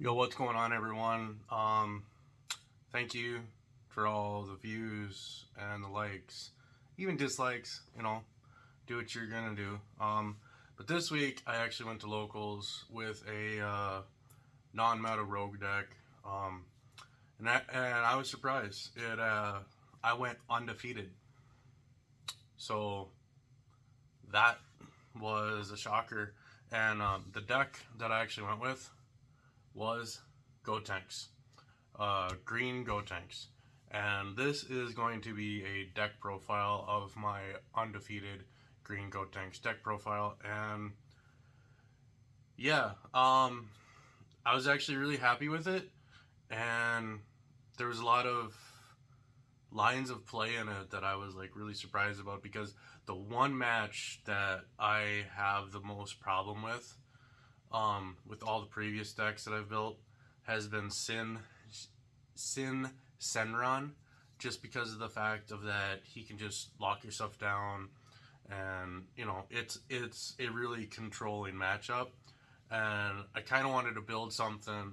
Yo, what's going on, everyone? Thank you for all the views and the likes, even dislikes. Do what you're gonna do. But this week I actually went to locals with a non-meta rogue deck, and I was surprised. I went undefeated, so that was a shocker. And the deck that I actually went with was gotenks. Green gotenks. And this is going to be a deck profile of my undefeated green gotenks deck profile. And yeah, I was actually really happy with it. And there was a lot of lines of play in it that I was like really surprised about, because the one match that I have the most problem with all the previous decks that I've built, has been Sin Senran, just because of the fact of that he can just lock yourself down, and it's a really controlling matchup. And I kind of wanted to build something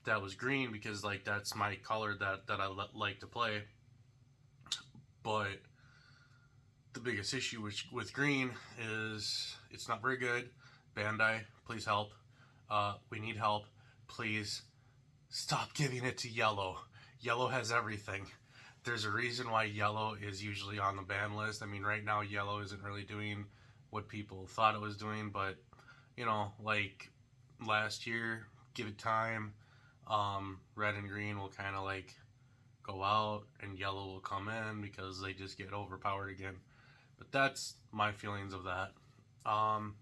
that was green, because like that's my color that I like to play. But the biggest issue with green is it's not very good. Bandai, please help. We need help. Please stop giving it to yellow. Yellow has everything. There's a reason why yellow is usually on the ban list. I mean, right now, yellow isn't really doing what people thought it was doing, but, like last year, give it time. Red and green will kind of like go out, and yellow will come in because they just get overpowered again. But that's my feelings of that. Um,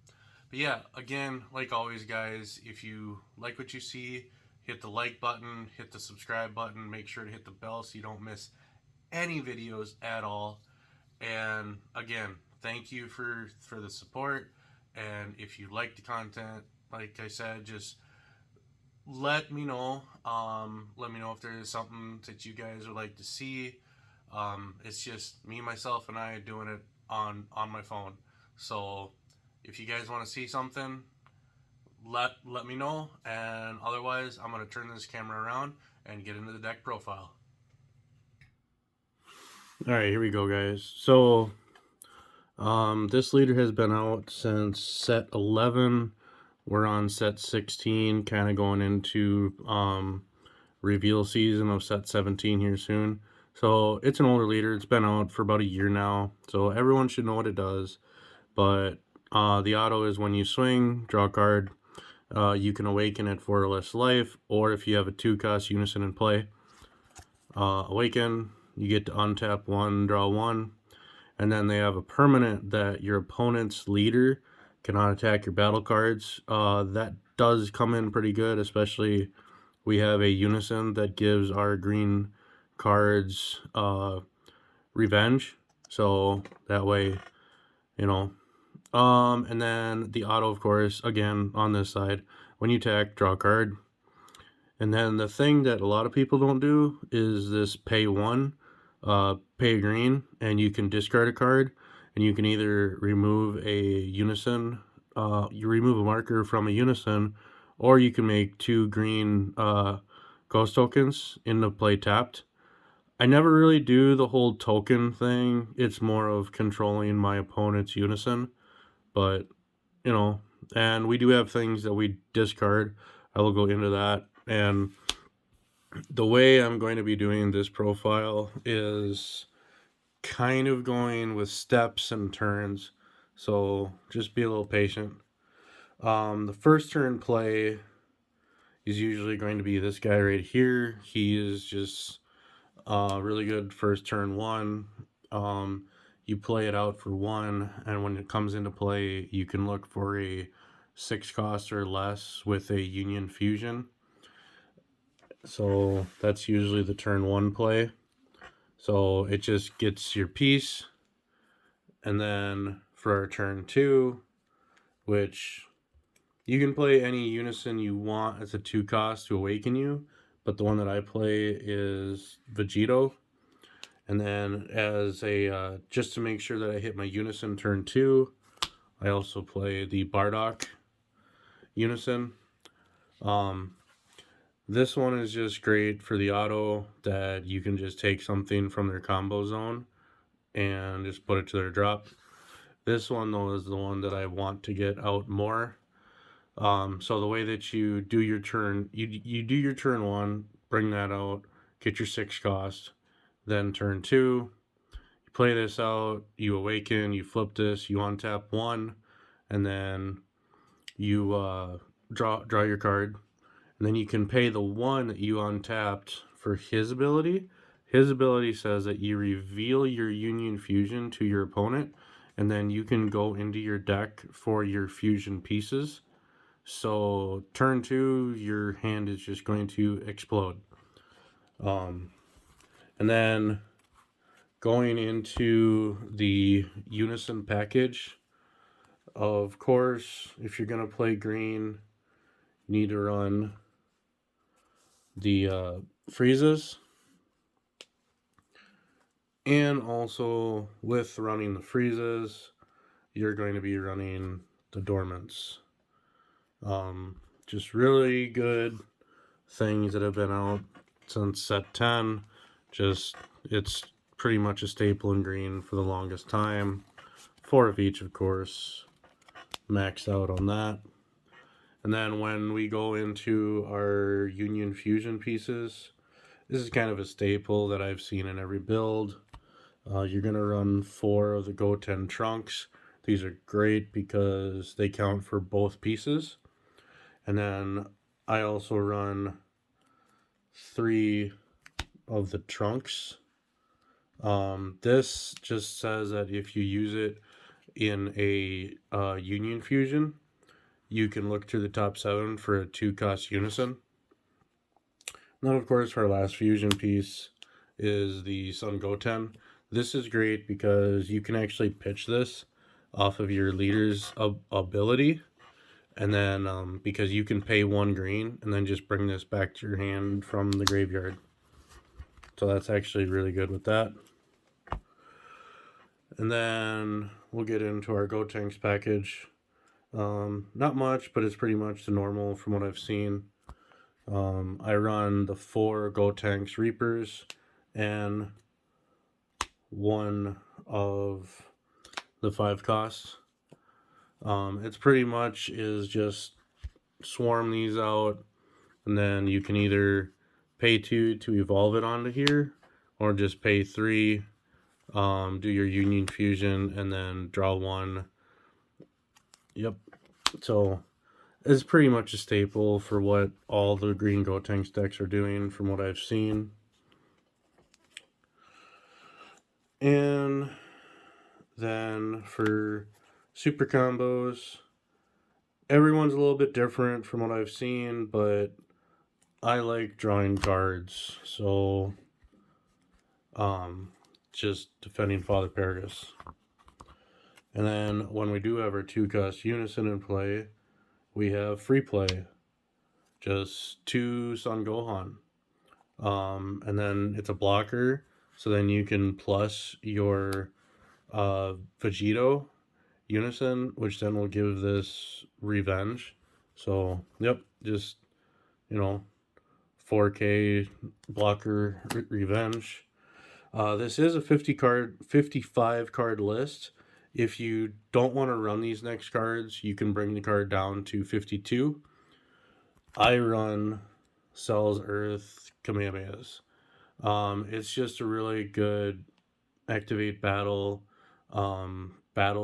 but yeah, again, like always, guys, if you like what you see, hit the like button, hit the subscribe button, make sure to hit the bell so you don't miss any videos at all. And again, thank you for the support. And if you like the content, like I said, just let me know. Let me know if there is something that you guys would like to see. It's just me, myself, and I doing it on my phone. So if you guys want to see something, let me know. And otherwise, I'm gonna turn this camera around and get into the deck profile. All right, here we go, guys. So this leader has been out since set 11. We're on set 16, kind of going into reveal season of set 17 here soon. So it's an older leader. It's been out for about a year now, so everyone should know what it does. But the auto is when you swing, draw a card. You can awaken it for less life, or if you have a 2-cost unison in play, awaken, you get to untap 1, draw 1. And then they have a permanent that your opponent's leader cannot attack your battle cards. That does come in pretty good, especially we have a unison that gives our green cards revenge. So that way, you know. And then the auto, of course, again on this side, when you attack, draw a card. And then the thing that a lot of people don't do is this pay 1, pay a green, and you can discard a card, and you can either remove a unison, you remove a marker from a unison, or you can make 2 green ghost tokens into play tapped. I never really do the whole token thing. It's more of controlling my opponent's unison, but you know, and we do have things that we discard. I will go into that. And the way I'm going to be doing this profile is kind of going with steps and turns, so just be a little patient. The first turn play is usually going to be this guy right here. He is just really good first turn 1. You play it out for 1, and when it comes into play, you can look for a 6 cost or less with a Union Fusion. So that's usually the turn 1 play. So it just gets your piece. And then for our turn 2, which you can play any unison you want as a 2 cost to awaken you, but the one that I play is Vegito. And then as a just to make sure that I hit my unison turn 2, I also play the Bardock unison. This one is just great for the auto that you can just take something from their combo zone and just put it to their drop. This one, though, is the one that I want to get out more. So the way that you do your turn, you do your turn 1, bring that out, get your 6 cost. Then turn 2, you play this out, you awaken, you flip this, you untap 1, and then you draw your card. And then you can pay the 1 that you untapped for his ability. His ability says that you reveal your Union Fusion to your opponent, and then you can go into your deck for your fusion pieces. So turn 2, your hand is just going to explode. And then going into the Unison package, of course, if you're going to play green, you need to run the freezes. And also with running the freezes, you're going to be running the dormants. Just really good things that have been out since set 10. Just, it's pretty much a staple in green for the longest time. 4 of each, of course. Maxed out on that. And then when we go into our Union Fusion pieces, this is kind of a staple that I've seen in every build. You're going to run 4 of the Goten trunks. These are great because they count for both pieces. And then I also run 3 of the trunks. This just says that if you use it in a Union Fusion, you can look to the top 7 for a 2-cost Unison. And then, of course, our last fusion piece is the Sun Goten. This is great because you can actually pitch this off of your leader's ability. And then because you can pay 1 green and then just bring this back to your hand from the graveyard. So that's actually really good with that. And then we'll get into our gotenks package. Not much, but it's pretty much the normal from what I've seen. I run the 4 gotenks Reapers and 1 of the 5 costs. It's pretty much is just swarm these out, and then you can either pay 2 to evolve it onto here, or just pay 3, do your Union Fusion, and then draw 1. Yep. So it's pretty much a staple for what all the green Gotenks decks are doing from what I've seen. And then for super combos, everyone's a little bit different from what I've seen, but I like drawing cards, so just defending Father Paragus. And then when we do have our 2-cost Unison in play, we have free play, just 2 Son Gohan. And then it's a blocker, so then you can plus your Vegito Unison, which then will give this revenge. So, yep, just, 4K blocker revenge. This is a 55 card list. If you don't want to run these next cards, you can bring the card down to 52. I run Cell's Earth Kamehamehas. It's just a really good activate battle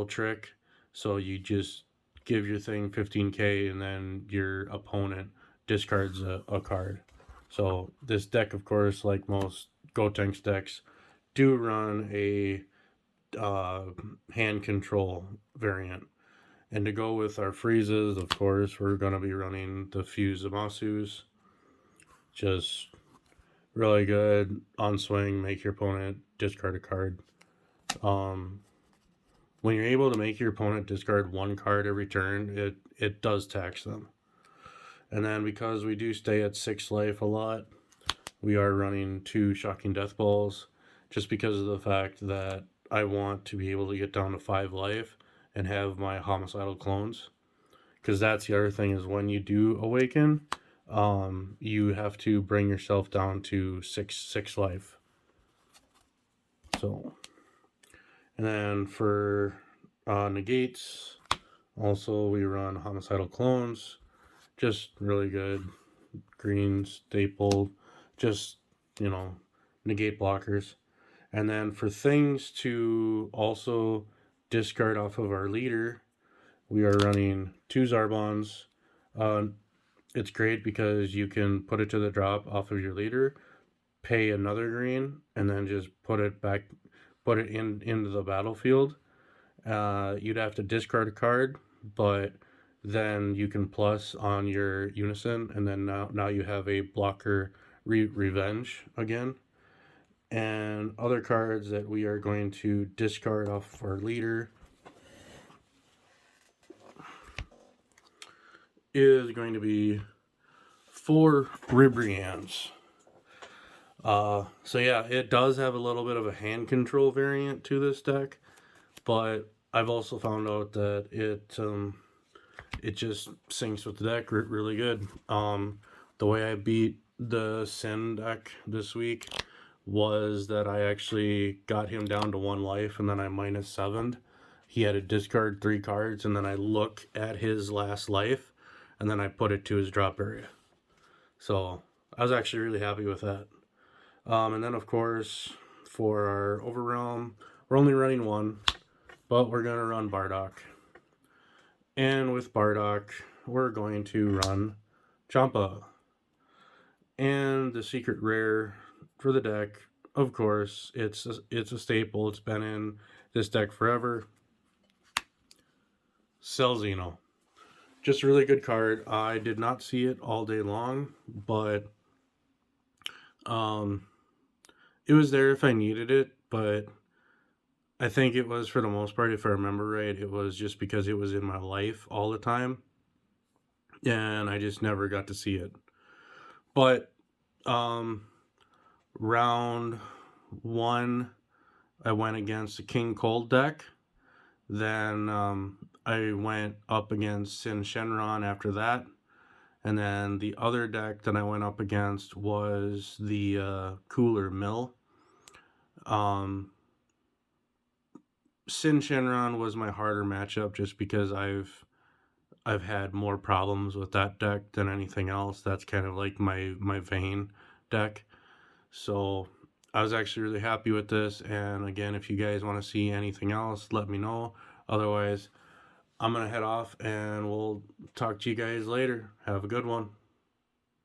trick. So you just give your thing 15k and then your opponent discards a card. So this deck, of course, like most Gotenks decks, do run a hand control variant. And to go with our freezes, of course, we're going to be running the Fuse Zamasus. Just really good on swing, make your opponent discard a card. When you're able to make your opponent discard 1 card every turn, it does tax them. And then because we do stay at 6 life a lot, we are running 2 Shocking Death Balls, just because of the fact that I want to be able to get down to 5 life and have my homicidal clones. Because that's the other thing, is when you do awaken, you have to bring yourself down to six life. So, and then for negates, also we run homicidal clones, just really good green staple, just negate blockers. And then for things to also discard off of our leader, we are running 2 Zarbons. It's great because you can put it to the drop off of your leader, pay another green, and then just put it into the battlefield. You'd have to discard a card, but then you can plus on your unison, and then now you have a blocker revenge again. And other cards that we are going to discard off our leader is going to be 4 Ribrians. So yeah, it does have a little bit of a hand control variant to this deck, but I've also found out that it just syncs with the deck really good. The way I beat the Sin deck this week was that I actually got him down to 1 life, and then I -7'd. He had to discard 3 cards, and then I look at his last life, and then I put it to his drop area. So I was actually really happy with that. And then of course for our Overrealm, we're only running 1, but we're gonna run Bardock. And with Bardock, we're going to run Champa. And the secret rare for the deck, of course, it's a staple. It's been in this deck forever. Selzino. Just a really good card. I did not see it all day long, but it was there if I needed it, but I think it was, for the most part, if I remember right, it was just because it was in my life all the time, and I just never got to see it. But round 1, I went against the King Cold deck. Then I went up against Sin Shenron after that. And then the other deck that I went up against was the Cooler Mill. Sin Shenron was my harder matchup just because I've had more problems with that deck than anything else. That's kind of like my vein deck. So I was actually really happy with this. And again, if you guys want to see anything else, let me know. Otherwise, I'm going to head off and we'll talk to you guys later. Have a good one.